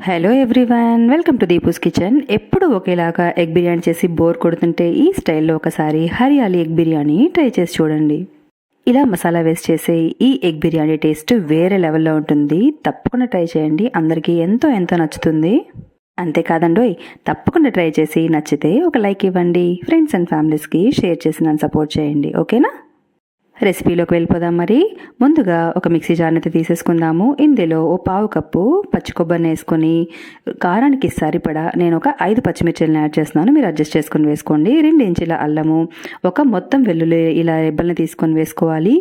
Hello everyone, welcome to Deepu's kitchen. ఎప్పుడు ఒకేలాగా egg biryani చేసి బోర్ కొడుతుంటే ఈ స్టైల్లో ఒకసారి హరియాలి ఎగ్ బిర్యానీ ట్రై చేసి చూడండి. ఇలా మసాలా వేస్ట్ చేసే ఈ ఎగ్ బిర్యానీ టేస్ట్ వేరే లెవెల్లో ఉంటుంది. తప్పకుండా ట్రై చేయండి, అందరికీ ఎంతో ఎంతో నచ్చుతుంది. అంతేకాదండోయ్, తప్పకుండా ట్రై చేసి నచ్చితే ఒక లైక్ ఇవ్వండి, ఫ్రెండ్స్ అండ్ ఫ్యామిలీస్కి షేర్ చేసి నన్ను సపోర్ట్ చేయండి, ఓకేనా? రెసిపీలోకి వెళ్ళిపోదాం. మరి ముందుగా ఒక మిక్సీ జార్ని అయితే తీసేసుకుందాము. ఇందులో ఓ పావు కప్పు పచ్చి కొబ్బరిని వేసుకొని కారానికి సరిపడా నేను ఒక 5 పచ్చిమిర్చిలను యాడ్ చేస్తున్నాను. మీరు అడ్జస్ట్ చేసుకొని వేసుకోండి. 2 ఇంచుల అల్లము, ఒక మొత్తం వెల్లుల్లి ఇలా రెబ్బల్ని తీసుకొని వేసుకోవాలి.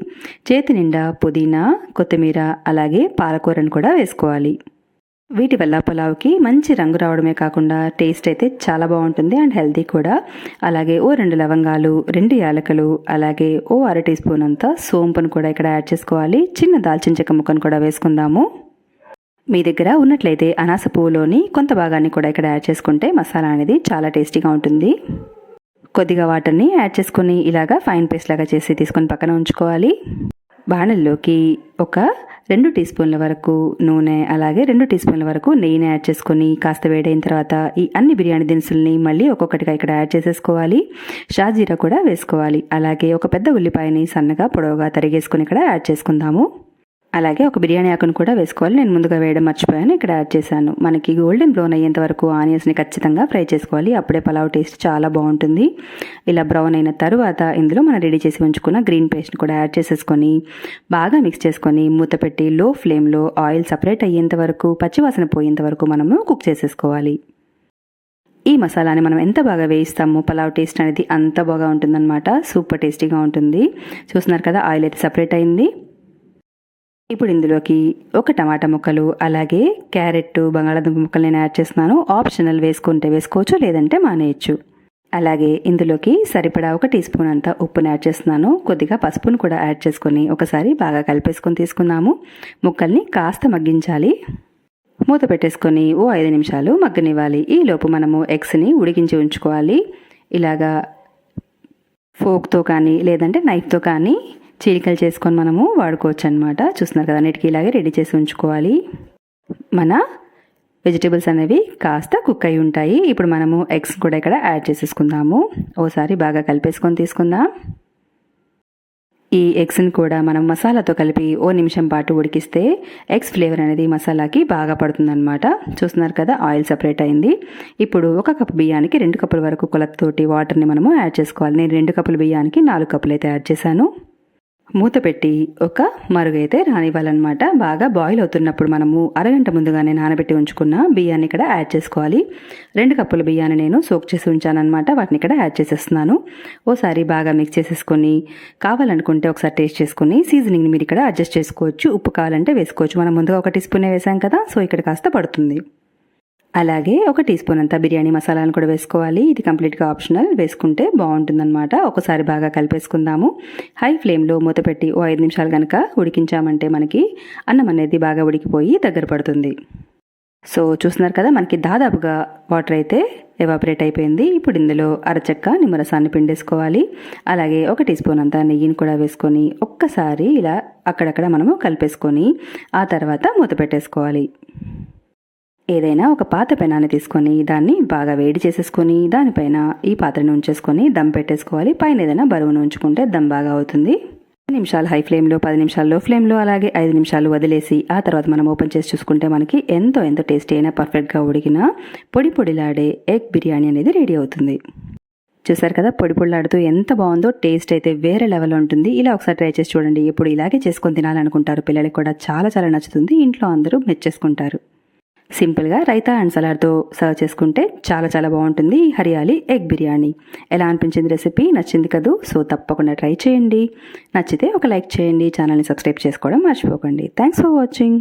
చేతి నిండా పుదీనా, కొత్తిమీర, అలాగే పాలకూరను కూడా వేసుకోవాలి. వీటి వల్ల పులావ్కి మంచి రంగు రావడమే కాకుండా టేస్ట్ అయితే చాలా బాగుంటుంది అండ్ హెల్తీ కూడా. అలాగే ఓ 2 లవంగాలు, 2 యాలకులు, అలాగే ఓ 1/2 టీ స్పూన్ అంతా సోంపును కూడా ఇక్కడ యాడ్ చేసుకోవాలి. చిన్న దాల్చిన చెక్క ముక్కను కూడా వేసుకుందాము. మీ దగ్గర ఉన్నట్లయితే అనాస పువ్వులోని కొంత భాగాన్ని కూడా ఇక్కడ యాడ్ చేసుకుంటే మసాలా అనేది చాలా టేస్టీగా ఉంటుంది. కొద్దిగా వాటర్ని యాడ్ చేసుకుని ఇలాగా ఫైన్ పేస్ట్ లాగా చేసి తీసుకొని పక్కన ఉంచుకోవాలి. బాణల్లోకి ఒక 2 టీ స్పూన్ల వరకు నూనె, అలాగే 2 టీ స్పూన్ల వరకు నెయ్యిని యాడ్ చేసుకొని కాస్త వేడైన తర్వాత ఈ అన్ని బిర్యానీ దినుసుల్ని మళ్ళీ ఒక్కొక్కటిగా ఇక్కడ యాడ్ చేసేసుకోవాలి. షాజీరా కూడా వేసుకోవాలి. అలాగే ఒక పెద్ద ఉల్లిపాయని సన్నగా పొడవుగా తరిగేసుకొని ఇక్కడ యాడ్ చేసుకుందాము. అలాగే ఒక బిర్యానీ ఆకును కూడా వేసుకోవాలి. నేను ముందుగా వేయడం మర్చిపోయాను, ఇక్కడ యాడ్ చేశాను. మనకి గోల్డెన్ బ్రౌన్ అయ్యేంత వరకు ఆనియన్స్ని ఖచ్చితంగా ఫ్రై చేసుకోవాలి, అప్పుడే పలావ్ టేస్ట్ చాలా బాగుంటుంది. ఇలా బ్రౌన్ అయిన తర్వాత ఇందులో మనం రెడీ చేసి ఉంచుకున్న గ్రీన్ పేస్ట్ని కూడా యాడ్ చేసేసుకొని బాగా మిక్స్ చేసుకొని మూత పెట్టి లో ఫ్లేమ్లో ఆయిల్ సపరేట్ అయ్యేంత వరకు, పచ్చివాసన పోయేంత వరకు మనము కుక్ చేసేసుకోవాలి. ఈ మసాలాని మనం ఎంత బాగా వేయిస్తామో పలావ్ టేస్ట్ అనేది అంత బాగా ఉంటుందన్నమాట. సూపర్ టేస్టీగా ఉంటుంది. చూస్తున్నారు కదా, ఆయిల్ అయితే సపరేట్ అయింది. ఇప్పుడు ఇందులోకి ఒక టమాటా ముక్కలు, అలాగే క్యారెట్, బంగాళాదుంప ముక్కలు నేను యాడ్ చేస్తున్నాను. ఆప్షనల్, వేసుకుంటే వేసుకోవచ్చు, లేదంటే మానేయచ్చు. అలాగే ఇందులోకి సరిపడా 1 టీ స్పూన్ అంతా ఉప్పుని యాడ్ చేస్తున్నాను. కొద్దిగా పసుపును కూడా యాడ్ చేసుకొని ఒకసారి బాగా కలిపేసుకొని తీసుకుందాము. ముక్కల్ని కాస్త మగ్గించాలి. మూత పెట్టేసుకొని ఓ 5 నిమిషాలు మగ్గనివ్వాలి. ఈలోపు మనము ఎగ్స్ని ఉడికించి ఉంచుకోవాలి. ఇలాగా ఫోక్తో కానీ లేదంటే నైఫ్తో కానీ చీలికలు చేసుకొని మనము వాడుకోవచ్చు అనమాట. చూస్తున్నారు కదా, అన్నిటికీ ఇలాగే రెడీ చేసి ఉంచుకోవాలి. మన వెజిటేబుల్స్ అనేవి కాస్త కుక్ అయి ఉంటాయి. ఇప్పుడు మనము ఎగ్స్ కూడా ఇక్కడ యాడ్ చేసేసుకుందాము. ఓసారి బాగా కలిపేసుకొని తీసుకుందాం. ఈ ఎగ్స్ని కూడా మనం మసాలాతో కలిపి ఓ నిమిషం పాటు ఉడికిస్తే ఎగ్స్ ఫ్లేవర్ అనేది మసాలాకి బాగా పడుతుందన్నమాట. చూస్తున్నారు కదా, ఆయిల్ సపరేట్ అయింది. ఇప్పుడు 1 కప్పు బియ్యానికి 2 కప్పుల వరకు కొలతతోటి వాటర్ని మనము యాడ్ చేసుకోవాలి. నేను 2 కప్పుల బియ్యానికి 4 కప్పులు అయితే యాడ్ చేశాను. మూత పెట్టి ఒక మరుగైతే రానివ్వాలన్నమాట. బాగా బాయిల్ అవుతున్నప్పుడు మనము అరగంట ముందుగానే నానబెట్టి ఉంచుకున్న బియ్యాన్ని ఇక్కడ యాడ్ చేసుకోవాలి. 2 కప్పుల బియ్యాన్ని నేను సోక్ చేసి ఉంచానన్నమాట. వాటిని ఇక్కడ యాడ్ చేసేస్తున్నాను. ఓసారి బాగా మిక్స్ చేసేసుకొని కావాలనుకుంటే ఒకసారి టేస్ట్ చేసుకుని సీజనింగ్ని మీరు ఇక్కడ అడ్జస్ట్ చేసుకోవచ్చు. ఉప్పు కావాలంటే వేసుకోవచ్చు. మనం ముందుగా 1 టీ స్పూనే వేసాం కదా, సో ఇక్కడ కాస్త పడుతుంది. అలాగే 1 టీ స్పూన్ అంతా బిర్యానీ మసాలాను కూడా వేసుకోవాలి. ఇది కంప్లీట్గా ఆప్షనల్, వేసుకుంటే బాగుంటుందన్నమాట. ఒకసారి బాగా కలిపేసుకుందాము. హై ఫ్లేమ్లో మూత పెట్టి ఓ 5 నిమిషాలు కనుక ఉడికించామంటే మనకి అన్నం అనేది బాగా ఉడికిపోయి దగ్గర పడుతుంది. సో చూస్తున్నారు కదా, మనకి దాదాపుగా వాటర్ అయితే ఎవాపరేట్ అయిపోయింది. ఇప్పుడు ఇందులో అరచెక్క నిమ్మరసాన్ని పిండేసుకోవాలి. అలాగే 1 టీ స్పూన్ అంతా నెయ్యిని కూడా వేసుకొని ఒక్కసారి ఇలా అక్కడక్కడ మనము కలిపేసుకొని ఆ తర్వాత మూత పెట్టేసుకోవాలి. ఏదైనా ఒక పాత పెనాన్ని తీసుకొని దాన్ని బాగా వేడి చేసేసుకొని దానిపైన ఈ పాత్రను ఉంచేసుకొని దమ్ పెట్టేసుకోవాలి. పైన ఏదైనా బరువును ఉంచుకుంటే దమ్ బాగా అవుతుంది. 10 నిమిషాలు హై ఫ్లేమ్లో, 10 నిమిషాలు లో ఫ్లేమ్లో, అలాగే 5 నిమిషాలు వదిలేసి ఆ తర్వాత మనం ఓపెన్ చేసి చూసుకుంటే మనకి ఎంతో టేస్టీ అయినా పర్ఫెక్ట్గా ఉడికిన పొడి పొడిలాడే ఎగ్ బిర్యానీ అనేది రెడీ అవుతుంది. చూసారు కదా, పొడి పొడిలాడుతూ ఎంత బాగుందో. టేస్ట్ అయితే వేరే లెవెల్ ఉంటుంది. ఇలా ఒకసారి ట్రై చేసి చూడండి. ఎప్పుడు ఇలాగే చేసుకొని తినాలనుకుంటారు. పిల్లలకి కూడా చాలా చాలా నచ్చుతుంది. ఇంట్లో అందరూ మెచ్చేసుకుంటారు. సింపుల్గా రైతా అండ్ సలాడ్తో సర్వ్ చేసుకుంటే చాలా చాలా బాగుంటుంది ఈ హరియాలి ఎగ్ బిర్యానీ. ఎలా అనిపించింది రెసిపీ? నచ్చింది కదూ? సో తప్పకుండా ట్రై చేయండి. నచ్చితే ఒక లైక్ చేయండి. ఛానల్ని సబ్స్క్రైబ్ చేసుకోవడం మర్చిపోకండి. Thanks for watching.